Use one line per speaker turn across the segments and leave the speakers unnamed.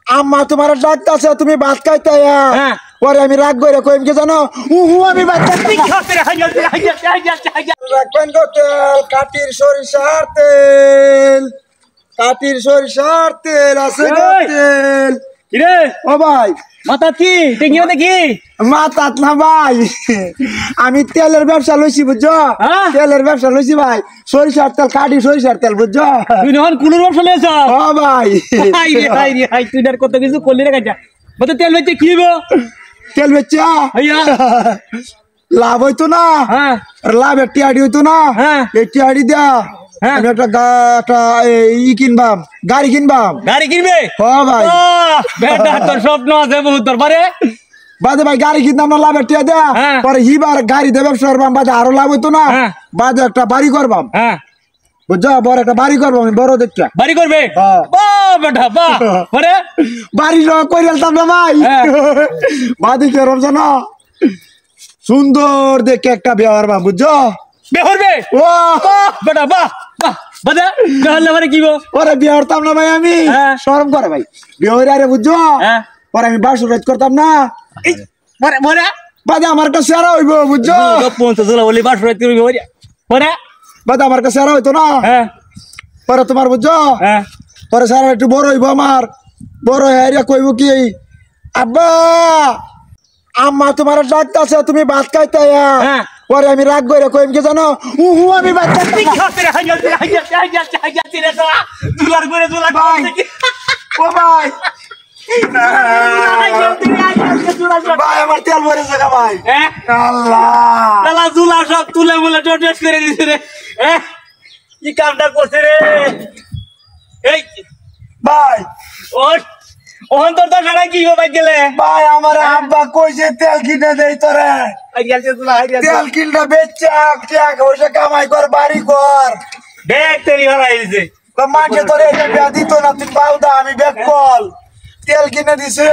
আম্মা তোমার ডাকতেছে, তুমি ভাত খাইতে আয়া। পরে আমি রাগ করে কইম কি জানো, আমি ভাত রাখবেন গো তেল, কাটির সরিষার তেল, কাটির সরিষার তেল আছে গো তেল।
কিরে
ও ভাই
মাথা কি টেঙ্গি মধ্যে কি
মাথাত না ভাই, আমি তেলের ব্যবসা লইছি বুঝছো, তেলের ব্যবসা লইছি ভাই, সরিষার তেল, কাটি সরিষার তেল বুঝছো।
তুই যখন কুলুর ব্যবসা লইছ
ও ভাই
তুই আর কত কিছু করলি রে কাজা বলতে তেল বেচে কি হইব?
তেল বেচা লাভ হইতো না, লাভ একটি আড়ি হইতো না, একটি আড়ি দেয়া আমি একটা ই কিনবাম, গাড়ি কিনবাম।
গাড়ি কিনবে?
হ্যাঁ ভাই
বেটা তোর স্বপ্ন আছে বহুত তোর বারে
বাদে ভাই গাড়ি কিনতাম না, লাভ একটি দেয়া পরে হিবার গাড়ি দিয়ে ব্যবসা করবাম, বাদে আরো লাভ হইতো না, বাদে একটা বাড়ি করবাম বুঝছো, বড় একটা বাড়ি করবো আমি, বড় দেখটা
বাড়ি করবে। বেটা বাহ পরে
বাড়ি করে আলতাম না ভাই, বাদি কে রমজান সুন্দর দেখে একটা বিয়ে করবাম বুঝছো।
বিয়ে করবে?
ও
বেটা বাহ বাহ বাদে তাহলে মানে কি
পরে বিয়ে করতাম না ভাই, আমি শরম করে ভাই বিয়ে হইরে আরে বুঝছো, পরে আমি বাসর রাত করতাম না,
পরে পরে
বাদে আমার কাছে সেরা হইব বুঝছো,
50 বলি বাসর রাত করবি পরে
বাদে আমার কাছে সেরা হইতো না, পরে তোমার বুঝছো, পরে সারা একটু বড় হইব, আমার বড় হইয়া কইব কি আব্বা আম্মা তোমার ডাকতেছে, তুমি ভাত খাইতে আয়া। পরে আমি রাগ করে কইম কি জানো, আমি ভাত ও ভাই ভাই আমার তেল ভরে জায়গা ভাই, আল্লাহ
জুলা সব তুলে মুলে টোটেস করে দিছে রে, কি কামটা করছে রে এই
ভাই।
ওহন তোর তো সারা কি ভাই গেলে
ভাই আমার আব্বা কইছে তেল কিনে দেই তোরে, তেল কিনটা বেচা টাকা পয়সা কামাই কর, বাড়ি কর,
দেখ তেরি হলাইছে
মাঠে তোরে এটা বিয়া দিত না, তুই বাউদা আমি ব্যাগ কল তেল কিনে দিছে,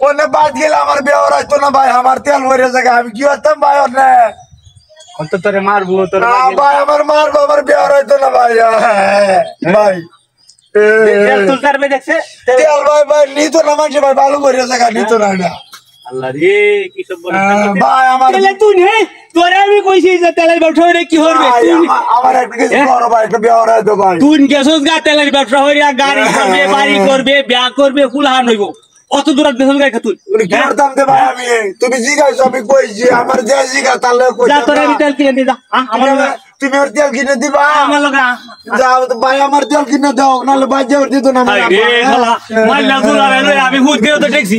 ওনে বাদ গেলে আমার বিয়ে হইতো না ভাই, আমার তেল ভরে জায়গা আমি কি করতাম ভাই, ওনে
অন্ত তোরে মারবো তোর
ভাই আমার মারবো, আমার বিয়ে হইতো না ভাই, ভাই
তেল তুলতার বে দেখছে
তেল ভাই ভাই নিত না মানুষ ভাই, ভালো করে জায়গা নিত না এটা
আল্লাহ রে কি সব বলে
ভাই আমার
তেলে তুই নে তোরে আমি কইছি যে তেলের ব্যবসা হইরে কি হবে,
আমার একটা কিছু বড় ভাই একটা বিয়ে হইতো ভাই,
তুই গেছস গা তেলের ব্যবসা হইরা গাড়ি করবে বাড়ি করবে বিয়া করবে ফুলহান হইব, অত দূর গেছস গা তুই
করতাম দে ভাই আমি, তুমি জিগাইছো আমি কইছি, আমার যে জিগা তাহলে কই
যা তোরে আমি তেল কিনে দি যা আমার
তুমি ওর তেল কিনে দিবা,
আমার লগা
যাও তো ভাই আমার তেল কিনে দাও, নাহলে বাজে দিত না
আরে শালা মাইলা জুলা রে আমি হুদ গেও তো ট্যাক্সি